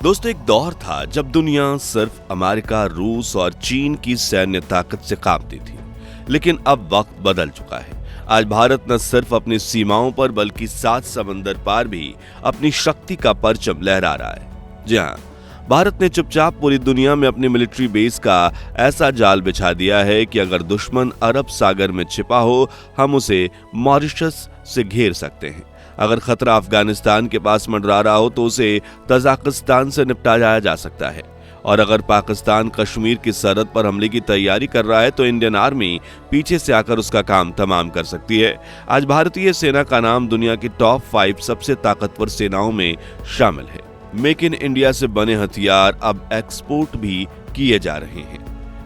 दोस्तों, एक दौर था जब दुनिया सिर्फ अमेरिका, रूस और चीन की सैन्य ताकत से कांपती थी। लेकिन अब वक्त बदल चुका है। आज भारत न सिर्फ अपनी सीमाओं पर बल्कि 7 समंदर पार भी अपनी शक्ति का परचम लहरा रहा है। जी हाँ, भारत ने चुपचाप पूरी दुनिया में अपनी मिलिट्री बेस का ऐसा जाल बिछा दिया है कि अगर दुश्मन अरब सागर में छिपा हो, हम उसे मॉरिशस से घेर सकते हैं। अगर खतरा अफगानिस्तान के पास मंडरा रहा हो तो उसे तजाकिस्तान से निपटाया जा सकता है। और अगर पाकिस्तान कश्मीर की सरहद पर हमले की तैयारी कर रहा है तो इंडियन आर्मी पीछे से आकर उसका काम तमाम कर सकती है। आज भारतीय सेना का नाम दुनिया की टॉप 5 सबसे ताकतवर सेनाओं में शामिल है। मेक इन इंडिया से बने हथियार अब एक्सपोर्ट भी किए जा रहे हैं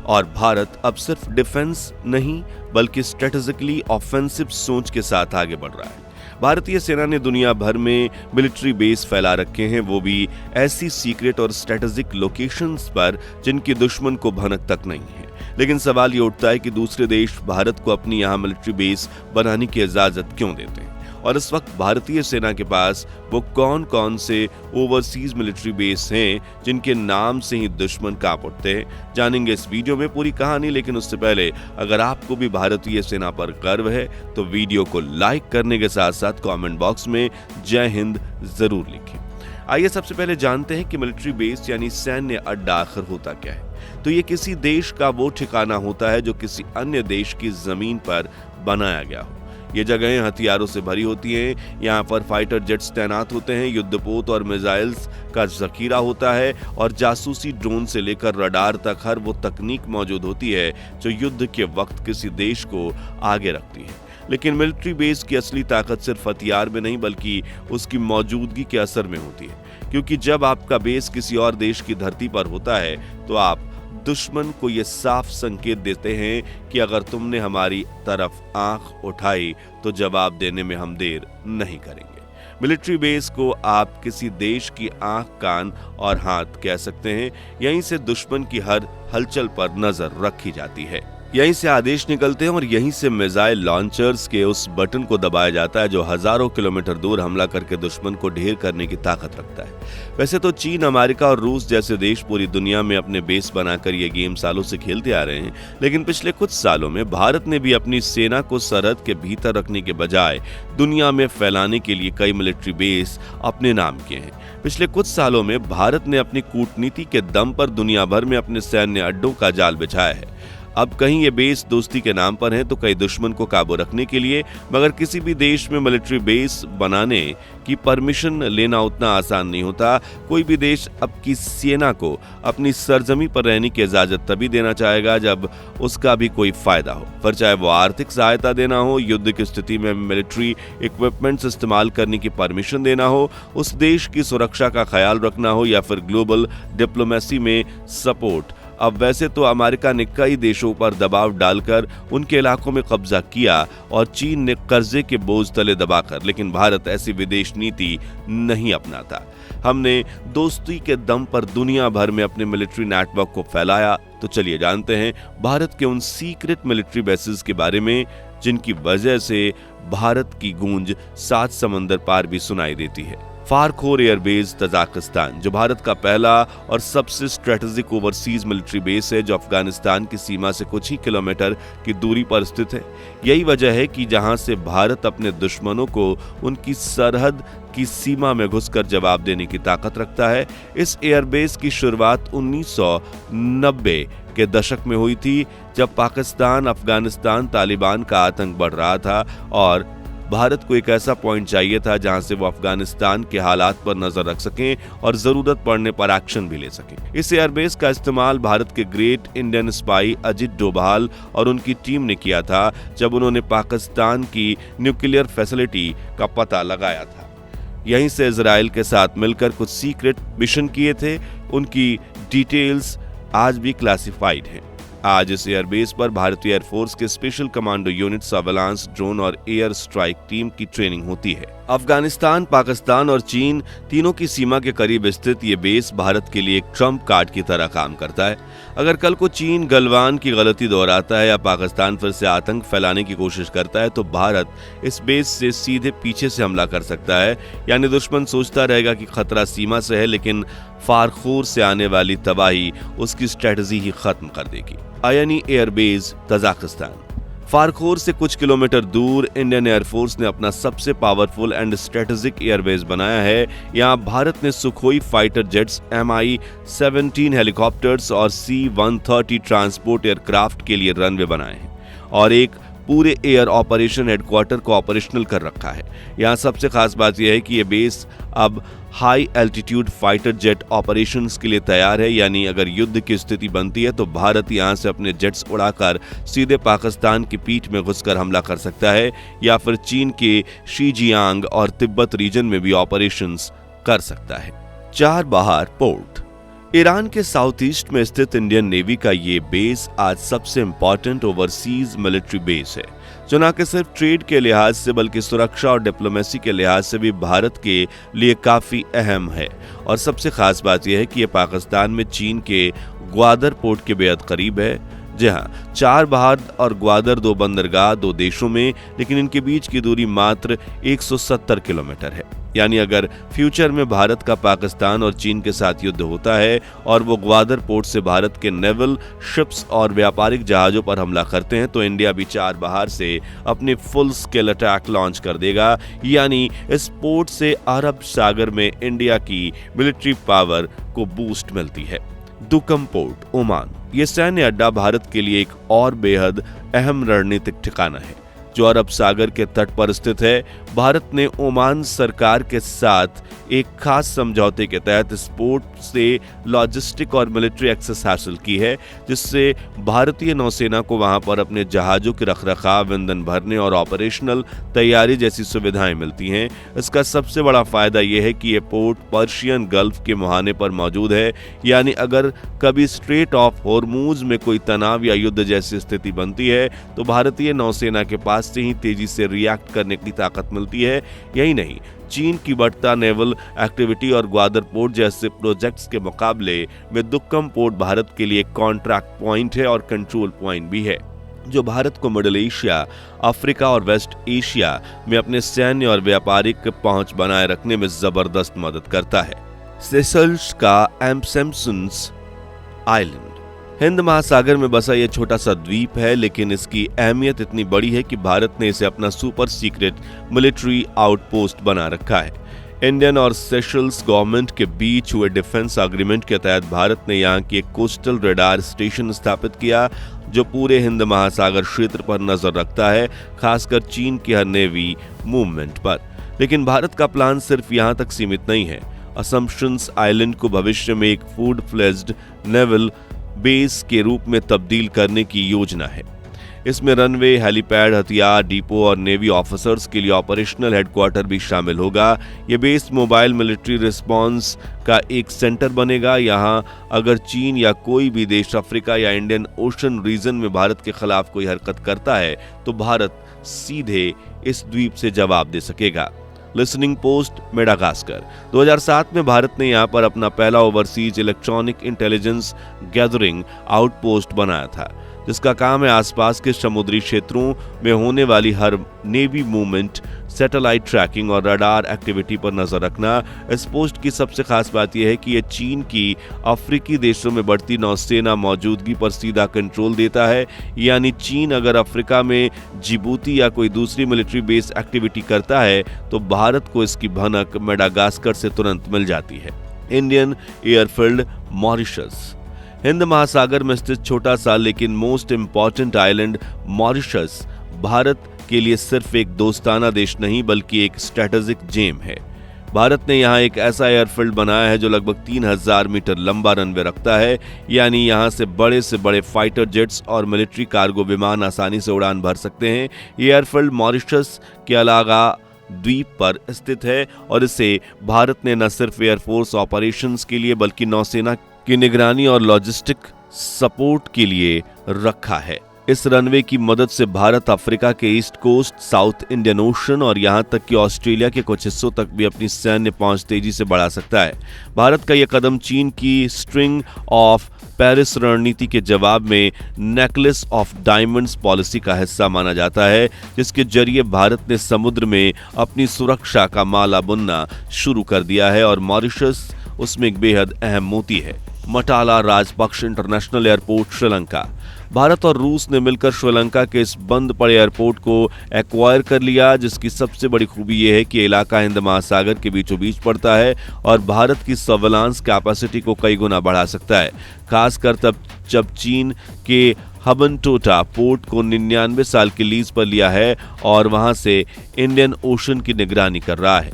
और भारत अब सिर्फ डिफेंस नहीं बल्कि स्ट्रेटेजिकली ऑफेंसिव सोच के साथ आगे बढ़ रहा है। भारतीय सेना ने दुनिया भर में मिलिट्री बेस फैला रखे हैं, वो भी ऐसी सीक्रेट और स्ट्रेटेजिक लोकेशंस पर जिनकी दुश्मन को भनक तक नहीं है। लेकिन सवाल ये उठता है कि दूसरे देश भारत को अपनी यहाँ मिलिट्री बेस बनाने की इजाजत क्यों देते हैं और इस वक्त भारतीय सेना के पास वो कौन कौन से ओवरसीज मिलिट्री बेस हैं जिनके नाम से ही दुश्मन कांप उठते हैं। जानेंगे इस वीडियो में पूरी कहानी। लेकिन उससे पहले अगर आपको भी भारतीय सेना पर गर्व है तो वीडियो को लाइक करने के साथ साथ कमेंट बॉक्स में जय हिंद जरूर लिखें। आइए सबसे पहले जानते हैं कि मिलिट्री बेस यानी सैन्य अड्डा आखिर होता क्या है। तो ये किसी देश का वो ठिकाना होता है जो किसी अन्य देश की जमीन पर बनाया गया हो। ये जगहें हथियारों से भरी होती हैं। यहाँ पर फाइटर जेट्स तैनात होते हैं, युद्धपोत और मिसाइल्स का जखीरा होता है और जासूसी ड्रोन से लेकर रडार तक हर वो तकनीक मौजूद होती है जो युद्ध के वक्त किसी देश को आगे रखती है। लेकिन मिलिट्री बेस की असली ताकत सिर्फ हथियार में नहीं बल्कि उसकी मौजूदगी के असर में होती है, क्योंकि जब आपका बेस किसी और देश की धरती पर होता है तो आप दुश्मन को ये साफ संकेत देते हैं कि अगर तुमने हमारी तरफ आंख उठाई तो जवाब देने में हम देर नहीं करेंगे। मिलिट्री बेस को आप किसी देश की आंख, कान और हाथ कह सकते हैं। यहीं से दुश्मन की हर हलचल पर नजर रखी जाती है, यहीं से आदेश निकलते हैं और यहीं से मिसाइल लॉन्चर्स के उस बटन को दबाया जाता है जो हजारों किलोमीटर दूर हमला करके दुश्मन को ढेर करने की ताकत रखता है। वैसे तो चीन, अमेरिका और रूस जैसे देश पूरी दुनिया में अपने बेस बनाकर ये गेम सालों से खेलते आ रहे हैं, लेकिन पिछले कुछ सालों में भारत ने भी अपनी सेना को सरहद के भीतर रखने के बजाय दुनिया में फैलाने के लिए कई मिलिट्री बेस अपने नाम किए हैं। पिछले कुछ सालों में भारत ने अपनी कूटनीति के दम पर दुनिया भर में अपने सैन्य अड्डों का जाल बिछाया है। अब कहीं ये बेस दोस्ती के नाम पर हैं तो कई दुश्मन को काबू रखने के लिए। मगर किसी भी देश में मिलिट्री बेस बनाने की परमिशन लेना उतना आसान नहीं होता। कोई भी देश अब की सेना को अपनी सरजमी पर रहने की इजाजत तभी देना चाहेगा जब उसका भी कोई फायदा हो, पर चाहे वो आर्थिक सहायता देना हो, युद्ध की स्थिति में मिलिट्री इक्विपमेंट्स इस्तेमाल करने की परमिशन देना हो, उस देश की सुरक्षा का ख्याल रखना हो या फिर ग्लोबल डिप्लोमेसी में सपोर्ट। अब वैसे तो अमेरिका ने कई देशों पर दबाव डालकर उनके इलाकों में कब्जा किया और चीन ने कर्जे के बोझ तले दबाकर, लेकिन भारत ऐसी विदेश नीति नहीं अपनाता। हमने दोस्ती के दम पर दुनिया भर में अपने मिलिट्री नेटवर्क को फैलाया। तो चलिए जानते हैं भारत के उन सीक्रेट मिलिट्री बेसेस के बारे में जिनकी वजह से भारत की गूंज 7 समंदर पार भी सुनाई देती है। फारखोर एयरबेस तजाकिस्तान, जो भारत का पहला और सबसे स्ट्रेटेजिक ओवरसीज मिलिट्री बेस है, जो अफगानिस्तान की सीमा से कुछ ही किलोमीटर की दूरी पर स्थित है। यही वजह है कि जहां से भारत अपने दुश्मनों को उनकी सरहद की सीमा में घुसकर जवाब देने की ताकत रखता है। इस एयरबेस की शुरुआत 1990 के दशक में हुई थी, जब पाकिस्तान, अफगानिस्तान, तालिबान का आतंक बढ़ रहा था और भारत को एक ऐसा पॉइंट चाहिए था जहां से वो अफगानिस्तान के हालात पर नजर रख सकें और जरूरत पड़ने पर एक्शन भी ले सकें। इस एयरबेस का इस्तेमाल भारत के great Indian spy Ajit Doval और उनकी टीम ने किया था जब उन्होंने पाकिस्तान की न्यूक्लियर फैसिलिटी का पता लगाया था। यहीं से इजराइल के साथ मिलकर कुछ सीक्रेट मिशन किए थे। उनकी डिटेल्स आज भी क्लासिफाइड हैं। आज इस एयरबेस पर भारतीय एयरफोर्स के special commando unit, surveillance, drone और एयर स्ट्राइक टीम की ट्रेनिंग होती है। अफगानिस्तान, पाकिस्तान और चीन तीनों की सीमा के करीब स्थित ये बेस भारत के लिए एक ट्रम्प कार्ड की तरह काम करता है। अगर कल को चीन गलवान की गलती दोहराता है या पाकिस्तान फिर से आतंक फैलाने की कोशिश करता है तो भारत इस बेस से सीधे पीछे से हमला कर सकता है। यानी दुश्मन सोचता रहेगा कि खतरा सीमा से है, लेकिन फारखूर से आने वाली तबाही उसकी स्ट्रेटजी ही खत्म कर देगी। आयनी एयरबेस, तजाकिस्तान। फारखोर से कुछ किलोमीटर दूर इंडियन एयरफोर्स ने अपना सबसे पावरफुल एंड स्ट्रेटेजिक एयरबेस बनाया है। यहाँ भारत ने Sukhoi fighter jets, Mi-17 helicopters और C-130 ट्रांसपोर्ट एयरक्राफ्ट के लिए रनवे बनाए हैं और एक पूरे एयर ऑपरेशन हेडक्वार्टर को ऑपरेशनल कर रखा है। यहाँ सबसे खास बात यह है कि यह बेस अब high altitude fighter jet operations के लिए तैयार है। यानी अगर युद्ध की स्थिति बनती है तो भारत यहाँ से अपने जेट्स उड़ाकर सीधे पाकिस्तान की पीठ में घुसकर हमला कर सकता है या फिर चीन के शीजियांग और तिब्बत रीजन में भी ऑपरेशंस कर सकता है। चारबाहार पोर्ट। ईरान के साउथ ईस्ट में स्थित इंडियन नेवी का ये बेस आज सबसे इंपॉर्टेंट ओवरसीज मिलिट्री बेस है, जो न सिर्फ ट्रेड के लिहाज से बल्कि सुरक्षा और डिप्लोमेसी के लिहाज से भी भारत के लिए काफी अहम है। और सबसे खास बात यह है कि यह पाकिस्तान में चीन के ग्वादर पोर्ट के बेहद करीब है। जी हाँ, चारबाहार और ग्वादर दो बंदरगाह दो देशों में, लेकिन इनके बीच की दूरी मात्र 170 किलोमीटर है। यानी अगर फ्यूचर में भारत का पाकिस्तान और चीन के साथ युद्ध होता है और वो ग्वादर पोर्ट से भारत के नेवल शिप्स और व्यापारिक जहाजों पर हमला करते हैं तो इंडिया भी चारबाहार से अपने फुल स्केल अटैक लॉन्च कर देगा। यानी इस पोर्ट से अरब सागर में इंडिया की मिलिट्री पावर को बूस्ट मिलती है। Duqm port, Oman. ये सैन्य अड्डा भारत के लिए एक और बेहद अहम रणनीतिक ठिकाना है जो अरब सागर के तट पर स्थित है। भारत ने ओमान सरकार के साथ एक खास समझौते के तहत इस पोर्ट से लॉजिस्टिक और मिलिट्री एक्सेस हासिल की है, जिससे भारतीय नौसेना को वहां पर अपने जहाजों के रखरखाव, ईंधन भरने और ऑपरेशनल तैयारी जैसी सुविधाएं मिलती हैं। इसका सबसे बड़ा फायदा यह है कि यह पोर्ट पर्शियन गल्फ के मुहाने पर मौजूद है। यानी अगर कभी स्ट्रेट ऑफ होर्मुज में कोई तनाव या युद्ध जैसी स्थिति बनती है तो भारतीय नौसेना के पास से ही तेजी से रिएक्ट करने की ताकत मिलती है। यही नहीं, चीन की बढ़ता नेवल एक्टिविटी और ग्वादर पोर्ट जैसे प्रोजेक्ट्स के मुकाबले में दुक्कम पोर्ट भारत के लिए कॉन्ट्रैक्ट पॉइंट है और कंट्रोल पॉइंट भी है, जो भारत को मिडिल एशिया, अफ्रीका और वेस्ट एशिया में अपने सैन्य और व्यापारिक पहुंच बनाए रखने में जबरदस्त मदद करता है। सेशल्स का एम्पसेम्सन्स आइलैंड। हिंद महासागर में बसा यह छोटा सा द्वीप है, लेकिन इसकी अहमियत इतनी बड़ी है कि भारत ने इसे अपना सुपर सीक्रेट मिलिट्री आउटपोस्ट बना रखा है। इंडियन और सेशल्स गवर्नमेंट के बीच हुए डिफेंस एग्रीमेंट के तहत भारत ने यहाँ की एक कोस्टल रडार स्टेशन स्थापित किया जो पूरे हिंद महासागर क्षेत्र पर नजर रखता है, खासकर चीन की हर नेवी मूवमेंट पर। लेकिन भारत का प्लान सिर्फ यहाँ तक सीमित नहीं है। असम्पशंस आइलैंड को भविष्य में एक फुल फ्लेज्ड नेवल बेस के रूप में तब्दील करने की योजना है। इसमें रनवे, हेलीपैड, हथियार डिपो और नेवी ऑफिसर्स के लिए ऑपरेशनल हेडक्वार्टर भी शामिल होगा। यह बेस मोबाइल मिलिट्री रिस्पांस का एक सेंटर बनेगा। यहाँ अगर चीन या कोई भी देश अफ्रीका या इंडियन ओशन रीजन में भारत के खिलाफ कोई हरकत करता है तो भारत सीधे इस द्वीप से जवाब दे सकेगा। Listening post, Madagascar. 2007 में भारत ने यहां पर अपना पहला overseas electronic intelligence gathering outpost बनाया था, जिसका काम है आसपास के समुद्री क्षेत्रों में होने वाली हर नेवी मूवमेंट, सैटेलाइट ट्रैकिंग और रडार एक्टिविटी पर नजर रखना। इस पोस्ट की सबसे खास बात यह है कि यह चीन की अफ्रीकी देशों में बढ़ती नौसेना मौजूदगी पर सीधा कंट्रोल देता है। यानी चीन अगर अफ्रीका में जिबूती या कोई दूसरी मिलिट्री बेस एक्टिविटी करता है तो भारत को इसकी भनक मेडागास्कर से तुरंत मिल जाती है। Indian airfield, Mauritius. हिंद महासागर में स्थित छोटा सा लेकिन most important island Mauritius Bharat के लिए सिर्फ एक दोस्ताना देश नहीं बल्कि एक स्ट्रेटेजिक जेम है। भारत ने यहाँ एक ऐसा एयरफील्ड बनाया है जो लगभग 3000 मीटर लंबा रनवे रखता है। यानी यहाँ से बड़े फाइटर जेट्स और मिलिट्री कार्गो विमान आसानी से उड़ान भर सकते हैं। ये एयरफील्ड मॉरिशस के अलावा द्वीप पर स्थित है और इसे भारत ने न सिर्फ एयरफोर्स ऑपरेशंस के लिए बल्कि नौसेना की निगरानी और लॉजिस्टिक सपोर्ट के लिए रखा है। इस रनवे की मदद से भारत अफ्रीका के east coast, south Indian ocean और यहां तक कि ऑस्ट्रेलिया के कुछ हिस्सों तक भी अपनी सैन्य पहुंच तेजी से बढ़ा सकता है। भारत का यह कदम चीन की स्ट्रिंग ऑफ पेरिस रणनीति के जवाब में नेकलेस ऑफ डायमंड्स पॉलिसी का हिस्सा माना जाता है, जिसके जरिए भारत ने समुद्र में अपनी सुरक्षा का माला बुनना शुरू कर दिया है और मॉरिशस उसमें एक बेहद अहम मोती है। मटाला राजपक्ष इंटरनेशनल एयरपोर्ट श्रीलंका। भारत और रूस ने मिलकर श्रीलंका के इस बंद पड़े एयरपोर्ट को एक्वायर कर लिया, जिसकी सबसे बड़ी खूबी यह है कि इलाका हिंद महासागर के बीचों बीच पड़ता है और भारत की सर्विलांस कैपेसिटी को कई गुना बढ़ा सकता है, खासकर तब जब चीन के हबनटोटा पोर्ट को 99 साल की लीज पर लिया है और वहां से इंडियन ओशन की निगरानी कर रहा है।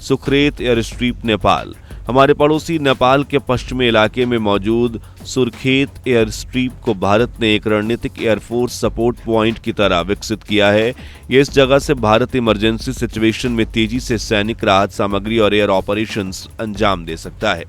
सुखरेत एयर स्ट्रिप नेपाल। हमारे पड़ोसी नेपाल के पश्चिमी इलाके में मौजूद सुरखेत एयर स्ट्रिप को भारत ने एक रणनीतिक एयरफोर्स सपोर्ट पॉइंट की तरह विकसित किया है। ये इस जगह से भारत इमरजेंसी सिचुएशन में तेजी से सैनिक राहत सामग्री और एयर ऑपरेशंस अंजाम दे सकता है।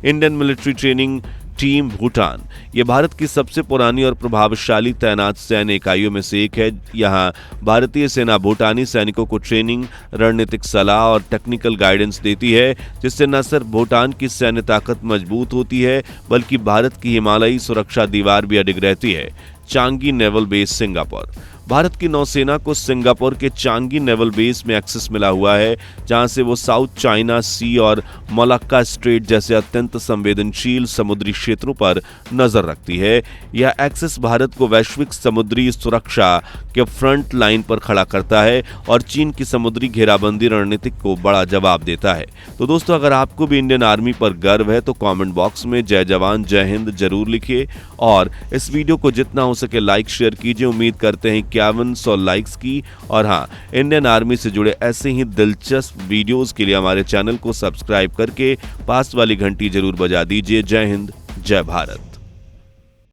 Indian military training team Bhutan. ये भारत की सबसे पुरानी और प्रभावशाली तैनात सैन्य इकाइयों में से एक है। यहाँ भारतीय सेना भूटानी सैनिकों को ट्रेनिंग, रणनीतिक सलाह और टेक्निकल गाइडेंस देती है, जिससे न सिर्फ भूटान की सैन्य ताकत मजबूत होती है बल्कि भारत की हिमालयी सुरक्षा दीवार भी अडिग रहती है। Changi naval base Singapore. Bharat की नौसेना को सिंगापुर के चांगी नेवल बेस में एक्सेस मिला हुआ है, जहां से वो साउथ चाइना सी और मलक्का स्ट्रेट जैसे अत्यंत संवेदनशील समुद्री क्षेत्रों पर नजर रखती है। यह एक्सेस भारत को वैश्विक समुद्री सुरक्षा के फ्रंट लाइन पर खड़ा करता है और चीन की समुद्री घेराबंदी रणनीति को बड़ा जवाब देता है। तो दोस्तों, अगर आपको भी इंडियन आर्मी पर गर्व है तो कमेंट बॉक्स में जय जवान जय हिंद जरूर लिखिए और इस वीडियो को जितना हो सके लाइक शेयर कीजिए। उम्मीद करते हैं 5100 लाइक्स की। और हाँ, इंडियन आर्मी से जुड़े ऐसे ही दिलचस्प वीडियोस के लिए हमारे चैनल को सब्सक्राइब करके पास वाली घंटी जरूर बजा दीजिए। जय हिंद, जय भारत।